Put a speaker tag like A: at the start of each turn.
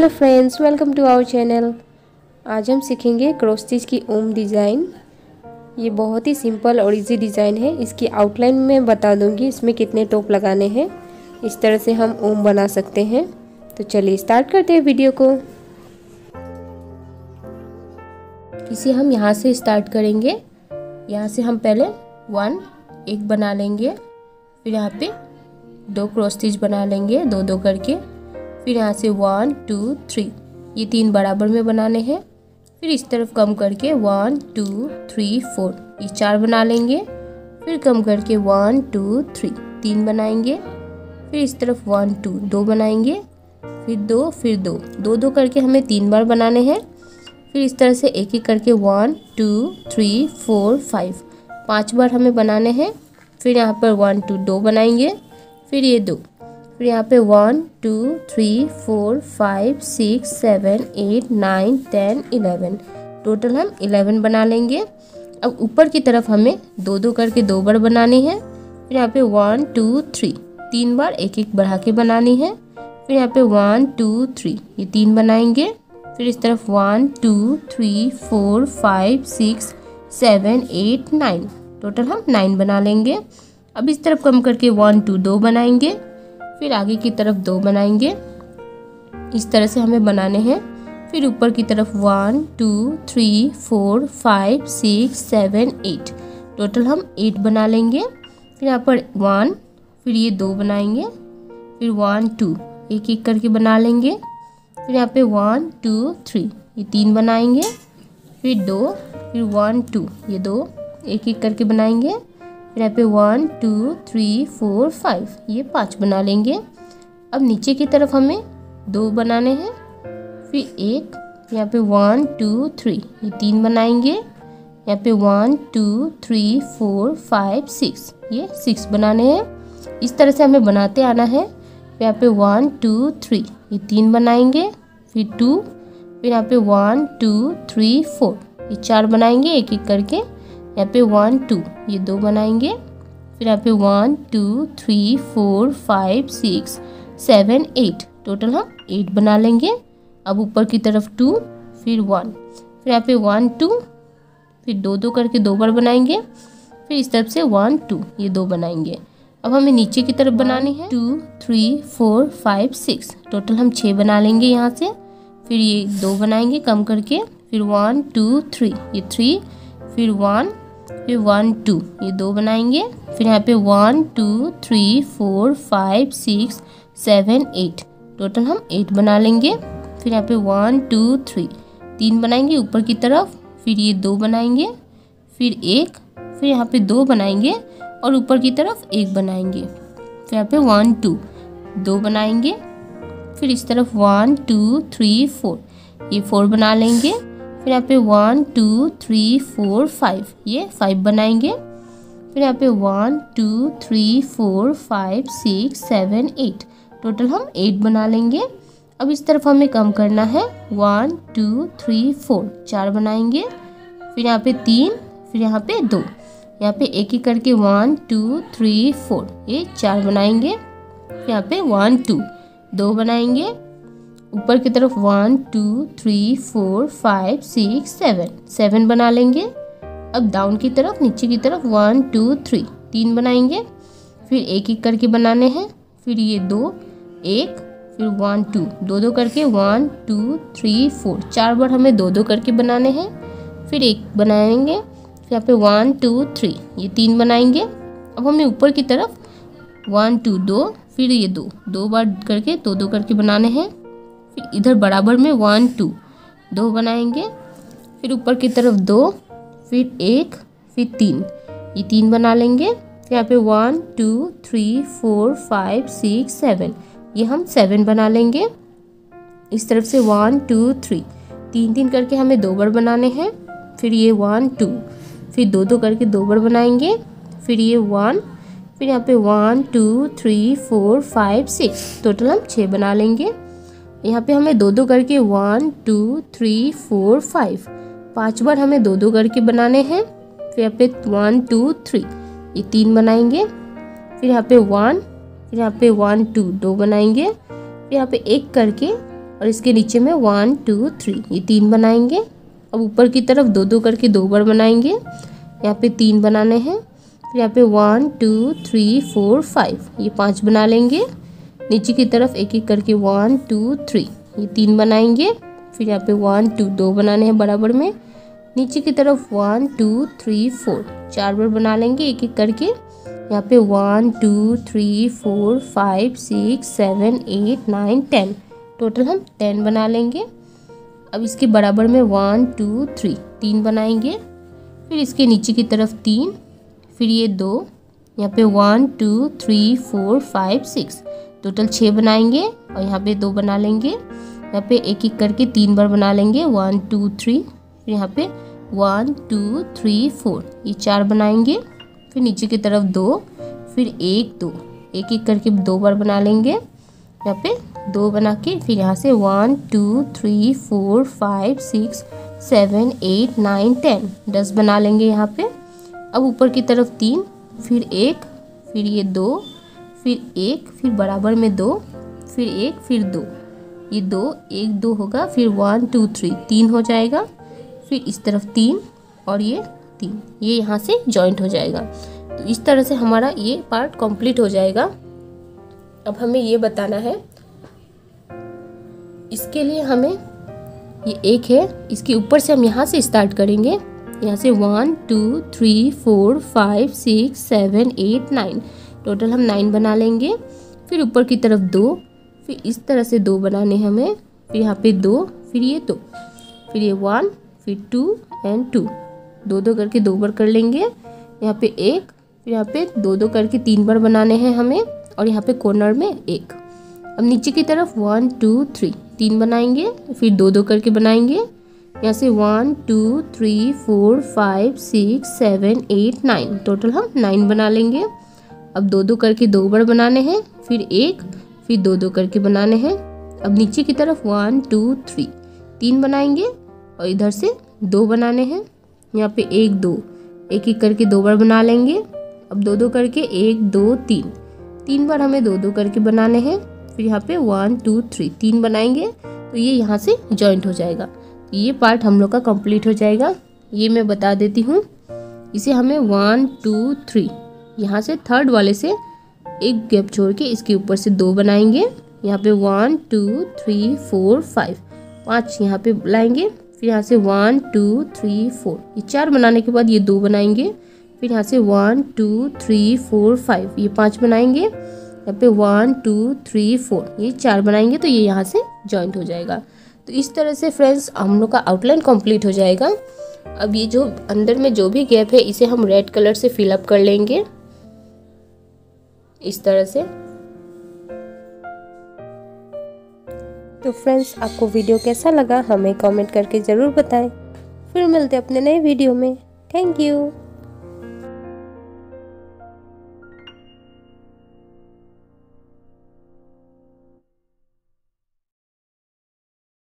A: Hello friends, welcome to our channel. आज हम सीखेंगे क्रॉस स्टिच की ओम डिज़ाइन। ये बहुत ही सिंपल और इजी डिज़ाइन है। इसकी आउटलाइन में बता दूंगी इसमें कितने टॉप लगाने हैं। इस तरह से हम ओम बना सकते हैं। तो चलिए स्टार्ट करते हैं वीडियो को। इसे हम यहाँ से स्टार्ट करेंगे। यहाँ से हम पहले एक बना लेंगे, फिर यहाँ पे 2 क्रॉस स्टिच बना लेंगे, 2 करके। फिर यहाँ से 1 2 3, ये 3 बराबर में बनाने हैं। फिर इस तरफ कम करके 1 2 3 4, ये 4 बना लेंगे। फिर कम करके 1 2 3, 3 बनाएंगे। फिर इस तरफ 1 2, 2 बनाएंगे। फिर 2, फिर 2, 2 2 करके हमें 3 बार बनाने हैं। फिर इस तरह से एक एक करके 1 2 3 4 5, 5 बार हमें बनाने हैं। फिर यहाँ पर 1 2, 2 बनाएंगे। फिर ये 2, फिर यहाँ पे 1 2 3 4 5 6 7 8 9 10 11, टोटल हम 11 बना लेंगे। अब ऊपर की तरफ हमें 2 2 करके 2 बार बनानी है। फिर यहाँ पे 1 2 3, 3 बार एक एक बढ़ा के बनानी है। फिर यहाँ पे 1 2 3, ये 3 बनाएंगे। फिर इस तरफ 1 2 3 4 5 6 7 8 9, टोटल हम 9 बना लेंगे। अब इस तरफ कम करके 1 2, 2 बनाएंगे। फिर आगे की तरफ 2 बनाएंगे। इस तरह से हमें बनाने हैं। फिर ऊपर की तरफ 1 2 3 4 5 6 7 8, टोटल हम 8 बना लेंगे। फिर यहाँ पर 1, फिर ये 2 बनाएंगे। फिर 1 2, एक एक करके बना लेंगे। फिर यहाँ पे 1 2 3, ये 3 बनाएंगे। फिर 2, फिर 1 2, ये 2 एक एक करके बनाएंगे। फिर यहाँ पे 1 2 3 4 5, ये 5 बना लेंगे। अब नीचे की तरफ हमें 2 बनाने हैं। फिर एक, यहाँ पे 1 2 3, ये 3 बनाएंगे। यहाँ पे 1 2 3 4 5 6, ये 6 बनाने हैं। इस तरह से हमें बनाते आना है। यहाँ पे 1 2 3, ये 3 बनाएंगे। फिर 2, फिर यहाँ पे 1 2 3 4, ये 4 बनाएंगे एक एक करके। यहाँ पे 1 2, ये 2 बनाएंगे। फिर यहाँ पे 1 2 3 4 5 6 7 8, टोटल हम 8 बना लेंगे। अब ऊपर की तरफ 2, फिर 1, फिर यहाँ पे 1 2, फिर 2 2 करके 2 बार बनाएंगे। फिर इस तरफ से 1 2, ये 2 बनाएंगे। अब हमें नीचे की तरफ बनानी है 2 3 4 5 6, टोटल हम 6 बना लेंगे यहाँ से। फिर ये 2 बनाएंगे कम करके। फिर 1 2 3, ये 3, फिर 1, फिर 1 2, ये 2 बनाएंगे। फिर यहाँ पे 1 2 3 4 5 6 7 8, टोटल हम 8 बना लेंगे। फिर यहाँ पे 1 2 3, 3 बनाएंगे ऊपर की तरफ। फिर ये 2 बनाएंगे। फिर एक, फिर यहाँ पे 2 बनाएंगे और ऊपर की तरफ 1 बनाएंगे। फिर यहाँ पे 1 2, 2 बनाएंगे। फिर इस तरफ 1 2 3 4, ये 4 बना लेंगे। फिर यहाँ पे 1 2 3 4 5, ये 5 बनाएंगे। फिर यहाँ पे 1 2 3 4 5 6 7 8, टोटल हम 8 बना लेंगे। अब इस तरफ हमें कम करना है। 1 2 3 4, 4 बनाएंगे। फिर यहाँ पे 3, फिर यहाँ पे 2, यहाँ पे एक एक करके 1 2 3 4, ये 4 बनाएंगे। फिर यहाँ पे 1 2, 2 बनाएंगे। ऊपर की तरफ 1 2 3 4 5 6 7, 7 बना लेंगे। अब डाउन की तरफ, नीचे की तरफ 1 2 3, 3 बनाएंगे। फिर एक एक करके बनाने हैं। फिर ये 2 1, फिर 1 2, 2 2 करके 1 2 3 4, 4 बार हमें 2 2 करके बनाने हैं। फिर एक बनाएंगे। फिर यहाँ पे 1 2 3, ये 3 बनाएंगे। अब हमें ऊपर की तरफ 1 2 2, फिर ये 2 2 बार करके 2 2 करके बनाने हैं। फिर इधर बराबर में 1 2, 2 बनाएंगे। फिर ऊपर की तरफ 2, फिर 1, फिर 3, ये 3 बना लेंगे। फिर यहाँ पे 1 2 3 4 5 6 7, ये हम 7 बना लेंगे। इस तरफ से 1 2 3, 3 3 करके हमें 2 बार बनाने हैं। फिर ये 1 2, फिर 2 2 करके 2 बार बनाएंगे। फिर ये 1, फिर यहाँ पे 1 2 3 4 5 6, टोटल हम 6 बना लेंगे। यहाँ पे हमें 2 2 करके 1 2 3 4 5, 5 बार हमें 2 2 करके बनाने हैं। फिर यहाँ पे 1 2 3, ये 3 बनाएंगे। फिर यहाँ पे 1, फिर यहाँ पे 1 2, 2 बनाएंगे। फिर यहाँ पे एक करके और इसके नीचे में 1 2 3 ये 3 बनाएंगे। अब ऊपर की तरफ 2 2 करके 2 बार बनाएंगे। यहाँ पे 3 बनाने हैं। फिर यहाँ पे 1 2 3 4 5 ये 5 बना लेंगे। नीचे की तरफ एक एक करके 1 2 3 ये 3 बनाएंगे। फिर यहाँ पे 1 2 2 बनाने हैं बराबर में। नीचे की तरफ 1 2 3 4 4 बार बना लेंगे एक एक करके। यहाँ पे 1 2 3 4 5 6 7 8 9 10 टोटल हम 10 बना लेंगे। अब इसके बराबर में 1 2 3 3 बनाएंगे। फिर इसके नीचे की तरफ 3, फिर ये 2, यहाँ पे 1 2 3 4 5 6 टोटल 6 बनाएंगे और यहाँ पे 2 बना लेंगे। यहाँ पे एक एक करके 3 बार बना लेंगे 1 2 3। फिर यहाँ पे 1 2 3 4 ये 4 बनाएंगे। फिर नीचे की तरफ 2, फिर 1 2 एक एक करके 2 बार बना लेंगे। यहाँ पे 2 बना के फिर यहाँ से 1 2 3 4 5 6 7 8 9 10 बना लेंगे यहाँ पे। अब ऊपर की तरफ 3, फिर 1, फिर ये 2, फिर 1, फिर बराबर में 2, फिर 1, फिर 2 ये 2 1 2 होगा। फिर 1 2 3 3 हो जाएगा। फिर इस तरफ 3 और ये 3 ये यहाँ से जॉइंट हो जाएगा। तो इस तरह से हमारा ये पार्ट कंप्लीट हो जाएगा। अब हमें ये बताना है, इसके लिए हमें ये एक है, इसके ऊपर से हम यहाँ से स्टार्ट करेंगे। यहाँ से 1 2 3 4 5 6 7 8 9 टोटल हम 9 बना लेंगे। फिर ऊपर की तरफ 2, फिर इस तरह से 2 बनाने हमें। फिर यहाँ पे 2, फिर ये 2, फिर ये 1, फिर 2 एंड 2 2 2 करके 2 बार कर लेंगे। यहाँ पे 1, फिर यहाँ पे 2 2 करके 3 बार बनाने हैं हमें और यहाँ पे कॉर्नर में 1। अब नीचे की तरफ 1 2 3 3 बनाएंगे। फिर 2 2 करके बनाएंगे। यहाँ से 1 2 3 4 5 6 7 8 9 टोटल हम 9 बना लेंगे। अब 2 2 करके 2 बार बनाने हैं। फिर 1, फिर 2 2 करके बनाने हैं। अब नीचे की तरफ 1 2 3 3 बनाएंगे और इधर से 2 बनाने हैं। यहाँ पे 1 2 एक एक करके 2 बार बना लेंगे। अब 2 2 करके 1 2 3 3 बार हमें 2 2 करके बनाने हैं। फिर यहाँ पे 1 2 3 3 बनाएंगे तो ये यहाँ से जॉइंट हो जाएगा। ये पार्ट हम लोग का कंप्लीट हो जाएगा। ये मैं बता देती हूँ, इसे हमें 1 2 3 यहाँ से थर्ड वाले से एक गैप छोड़ के इसके ऊपर से 2 बनाएंगे। यहाँ पे 1 2 3 4 5 5 यहाँ पे लाएंगे। फिर यहाँ से 1 2 3 4 ये 4 बनाने के बाद ये 2 बनाएंगे। फिर यहाँ से 1 2 3 4 5 ये 5 बनाएंगे। यहाँ पे 1 2 3 4 ये 4 बनाएंगे तो ये यहाँ से जॉइंट हो जाएगा। तो इस तरह से फ्रेंड्स हम लोग का आउटलाइन कंप्लीट हो जाएगा। अब ये जो अंदर में जो भी गैप है इसे हम रेड कलर से फिलअप कर लेंगे इस तरह से। तो फ्रेंड्स आपको वीडियो कैसा लगा हमें कमेंट करके ज़रूर बताएं। फिर मिलते हैं अपने नए वीडियो में। Thank you.